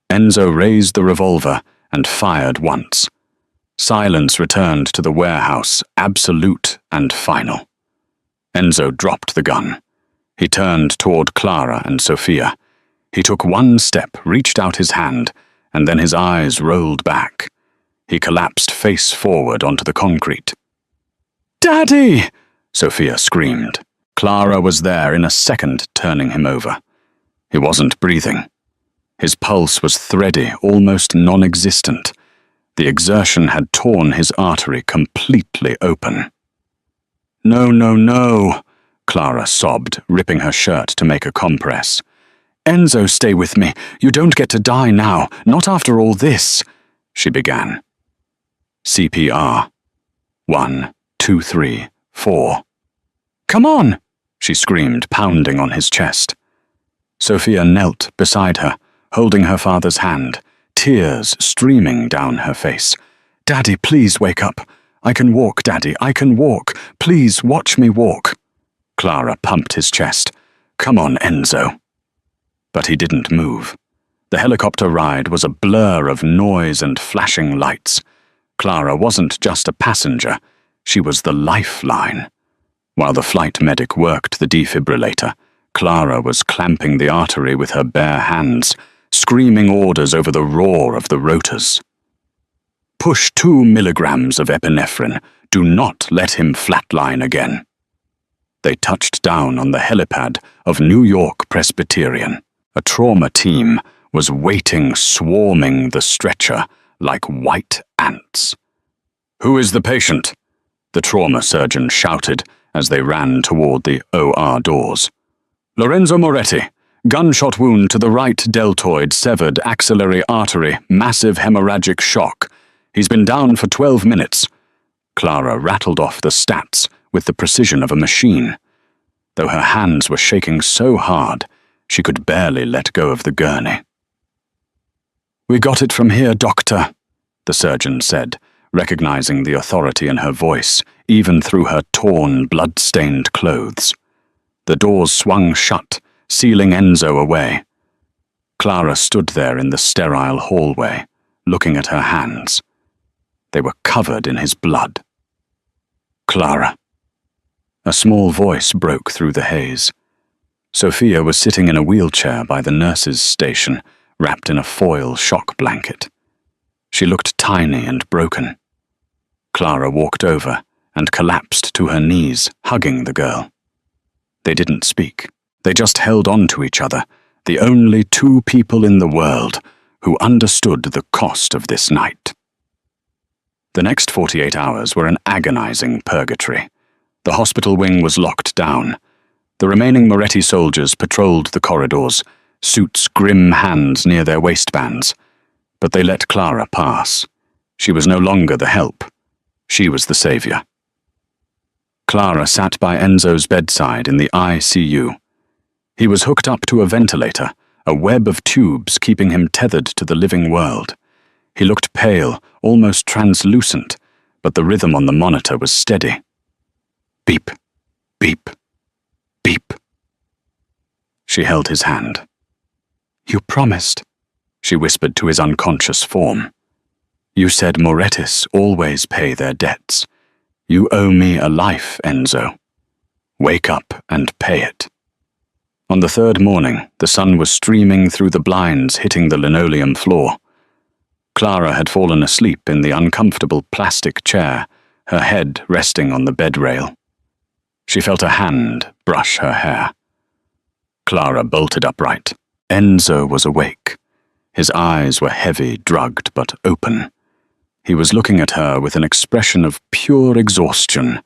Enzo raised the revolver and fired once. Silence returned to the warehouse, absolute and final. Enzo dropped the gun. He turned toward Clara and Sophia. He took one step, reached out his hand, and then his eyes rolled back. He collapsed face forward onto the concrete. "Daddy!" Sophia screamed. Clara was there in a second, turning him over. He wasn't breathing. His pulse was thready, almost non-existent. The exertion had torn his artery completely open. "No, no, no," Clara sobbed, ripping her shirt to make a compress. "Enzo, stay with me. You don't get to die now, not after all this," she began. CPR. 1, 2, 3, 4. "Come on!" she screamed, pounding on his chest. Sophia knelt beside her, holding her father's hand, tears streaming down her face. "Daddy, please wake up. I can walk, Daddy, I can walk. Please watch me walk." Clara pumped his chest. "Come on, Enzo." But he didn't move. The helicopter ride was a blur of noise and flashing lights. Clara wasn't just a passenger, she was the lifeline. While the flight medic worked the defibrillator, Clara was clamping the artery with her bare hands, screaming orders over the roar of the rotors. "Push 2 milligrams of epinephrine. Do not let him flatline again." They touched down on the helipad of New York Presbyterian. A trauma team was waiting, swarming the stretcher like white ants. "Who is the patient?" the trauma surgeon shouted as they ran toward the OR doors. "Lorenzo Moretti. Gunshot wound to the right deltoid, severed axillary artery, massive hemorrhagic shock. He's been down for 12 minutes. Clara rattled off the stats with the precision of a machine. Though her hands were shaking so hard, she could barely let go of the gurney. "We got it from here, doctor," the surgeon said, recognizing the authority in her voice, even through her torn, blood-stained clothes. The doors swung shut, sealing Enzo away. Clara stood there in the sterile hallway, looking at her hands. They were covered in his blood. "Clara." A small voice broke through the haze. Sophia was sitting in a wheelchair by the nurse's station, wrapped in a foil shock blanket. She looked tiny and broken. Clara walked over and collapsed to her knees, hugging the girl. They didn't speak. They just held on to each other, the only 2 people in the world who understood the cost of this night. The next 48 hours were an agonizing purgatory. The hospital wing was locked down. The remaining Moretti soldiers patrolled the corridors, suits grim hands near their waistbands. But they let Clara pass. She was no longer the help. She was the savior. Clara sat by Enzo's bedside in the ICU. He was hooked up to a ventilator, a web of tubes keeping him tethered to the living world. He looked pale, almost translucent, but the rhythm on the monitor was steady. Beep, beep, beep. She held his hand. "You promised," she whispered to his unconscious form. "You said Morettis always pay their debts. You owe me a life, Enzo. Wake up and pay it." On the 3rd morning, the sun was streaming through the blinds, hitting the linoleum floor. Clara had fallen asleep in the uncomfortable plastic chair, her head resting on the bed rail. She felt a hand brush her hair. Clara bolted upright. Enzo was awake. His eyes were heavy, drugged, but open. He was looking at her with an expression of pure exhaustion,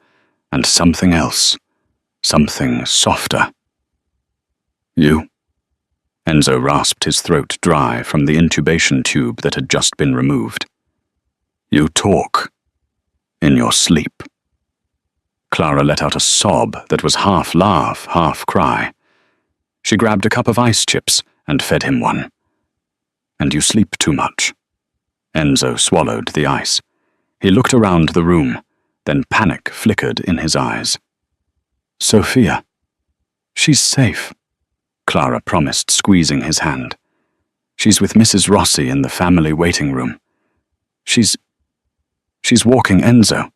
and something else, something softer. "You?" Enzo rasped his throat dry from the intubation tube that had just been removed. You talk. In your sleep. Clara let out a sob that was half laugh, half cry. She grabbed a cup of ice chips and fed him one. And you sleep too much. Enzo swallowed the ice. He looked around the room, then panic flickered in his eyes. Sophia. She's safe, Clara promised, squeezing his hand. She's with Mrs. Rossi in the family waiting room. She's walking Enzo.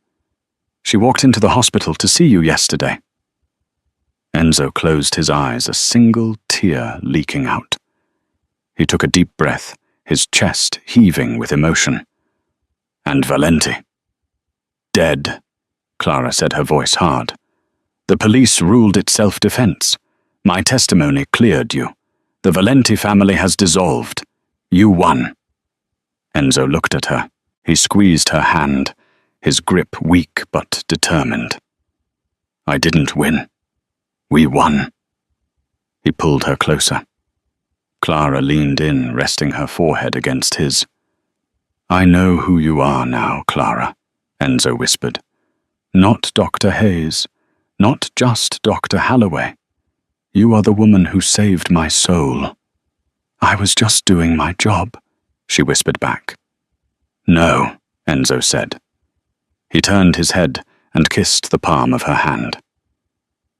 She walked into the hospital to see you yesterday. Enzo closed his eyes, a single tear leaking out. He took a deep breath, his chest heaving with emotion. And Valenti. Dead, Clara said, her voice hard. The police ruled it self-defense. My testimony cleared you. The Valenti family has dissolved. You won. Enzo looked at her. He squeezed her hand, his grip weak but determined. I didn't win. We won. He pulled her closer. Clara leaned in, resting her forehead against his. I know who you are now, Clara, Enzo whispered. Not Dr. Hayes, not just Dr. Halloway. You are the woman who saved my soul. I was just doing my job, she whispered back. No, Enzo said. He turned his head and kissed the palm of her hand.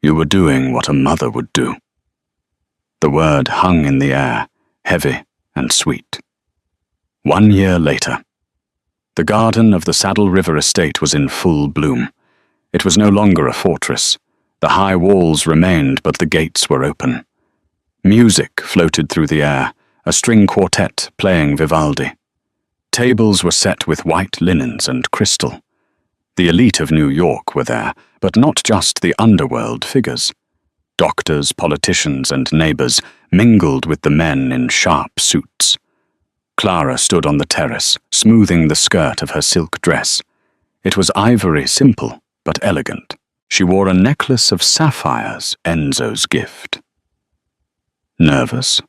You were doing what a mother would do. The word hung in the air, heavy and sweet. 1 year later. The garden of the Saddle River estate was in full bloom. It was no longer a fortress. The high walls remained, but the gates were open. Music floated through the air, a string quartet playing Vivaldi. Tables were set with white linens and crystal. The elite of New York were there, but not just the underworld figures. Doctors, politicians, and neighbors mingled with the men in sharp suits. Clara stood on the terrace, smoothing the skirt of her silk dress. It was ivory simple, but elegant. She wore a necklace of sapphires, Enzo's gift. Nervous?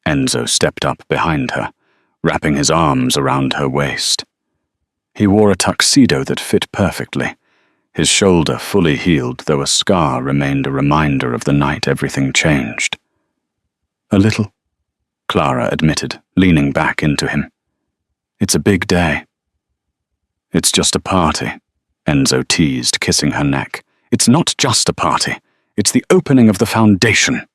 Enzo stepped up behind her, wrapping his arms around her waist. He wore a tuxedo that fit perfectly, his shoulder fully healed, though a scar remained a reminder of the night everything changed. A little, Clara admitted, leaning back into him. It's a big day. It's just a party, Enzo teased, kissing her neck. It's not just a party. It's the opening of the foundation.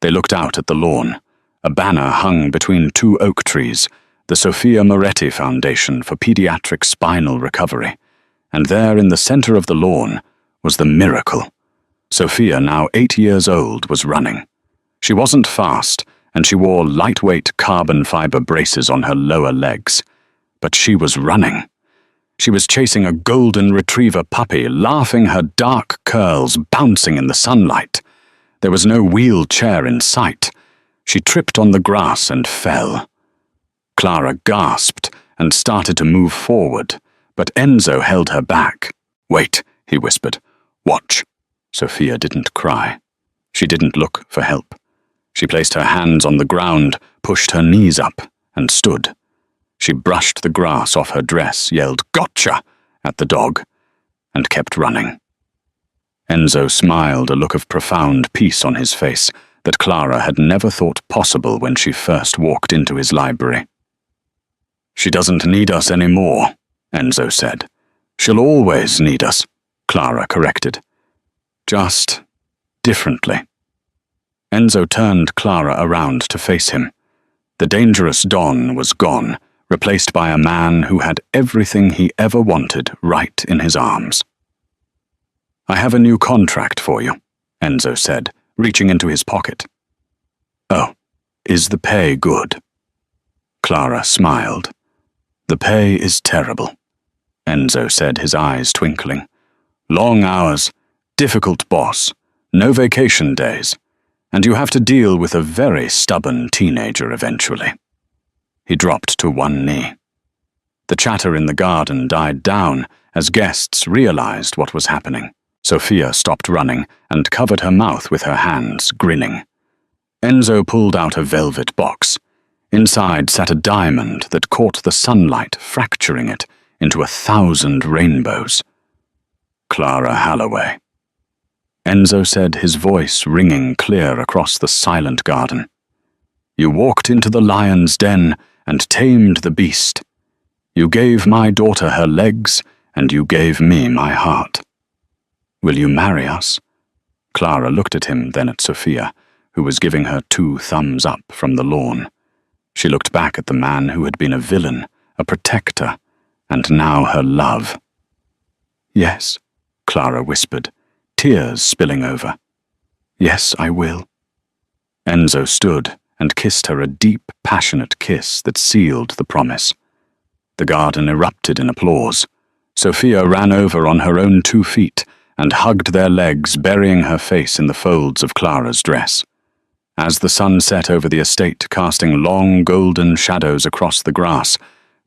They looked out at the lawn. A banner hung between 2 oak trees, the Sophia Moretti Foundation for Pediatric Spinal Recovery. And there in the center of the lawn was the miracle. Sophia, now 8 years old, was running. She wasn't fast, and she wore lightweight carbon fiber braces on her lower legs. But she was running. She was chasing a golden retriever puppy, laughing, her dark curls bouncing in the sunlight. There was no wheelchair in sight. She tripped on the grass and fell. Clara gasped and started to move forward, but Enzo held her back. Wait, he whispered. Watch. Sophia didn't cry. She didn't look for help. She placed her hands on the ground, pushed her knees up, and stood. She brushed the grass off her dress, yelled, "Gotcha!" at the dog, and kept running. Enzo smiled, a look of profound peace on his face that Clara had never thought possible when she first walked into his library. She doesn't need us anymore, Enzo said. She'll always need us, Clara corrected. Just differently. Enzo turned Clara around to face him. The dangerous Don was gone, replaced by a man who had everything he ever wanted right in his arms. I have a new contract for you, Enzo said, reaching into his pocket. Oh, is the pay good? Clara smiled. The pay is terrible, Enzo said, his eyes twinkling. Long hours, difficult boss, no vacation days, and you have to deal with a very stubborn teenager eventually. He dropped to one knee. The chatter in the garden died down as guests realized what was happening. Sophia stopped running and covered her mouth with her hands, grinning. Enzo pulled out a velvet box. Inside sat a diamond that caught the sunlight, fracturing it into 1,000 rainbows. Clara Holloway. Enzo said, his voice ringing clear across the silent garden. You walked into the lion's den and tamed the beast. You gave my daughter her legs, and you gave me my heart. Will you marry us? Clara looked at him, then at Sophia, who was giving her 2 thumbs up from the lawn. She looked back at the man who had been a villain, a protector, and now her love. Yes, Clara whispered, tears spilling over. Yes, I will. Enzo stood and kissed her a deep, passionate kiss that sealed the promise. The garden erupted in applause. Sophia ran over on her own 2 feet and hugged their legs, burying her face in the folds of Clara's dress. As the sun set over the estate, casting long golden shadows across the grass,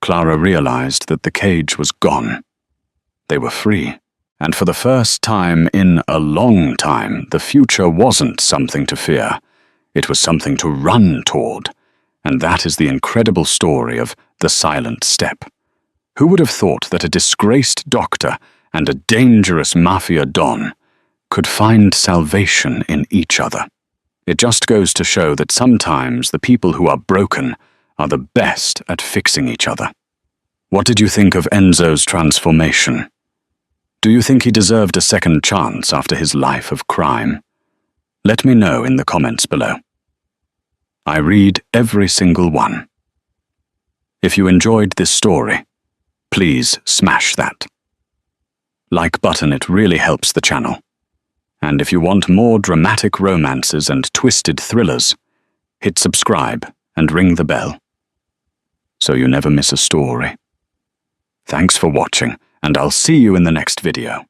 Clara realized that the cage was gone. They were free, and for the first time in a long time, the future wasn't something to fear. It was something to run toward, and that is the incredible story of The Silent Step. Who would have thought that a disgraced doctor and a dangerous Mafia don could find salvation in each other? It just goes to show that sometimes the people who are broken are the best at fixing each other. What did you think of Enzo's transformation? Do you think he deserved a second chance after his life of crime? Let me know in the comments below. I read every single one. If you enjoyed this story, please smash that like button. It really helps the channel. And if you want more dramatic romances and twisted thrillers, hit subscribe and ring the bell so you never miss a story. Thanks for watching, and I'll see you in the next video.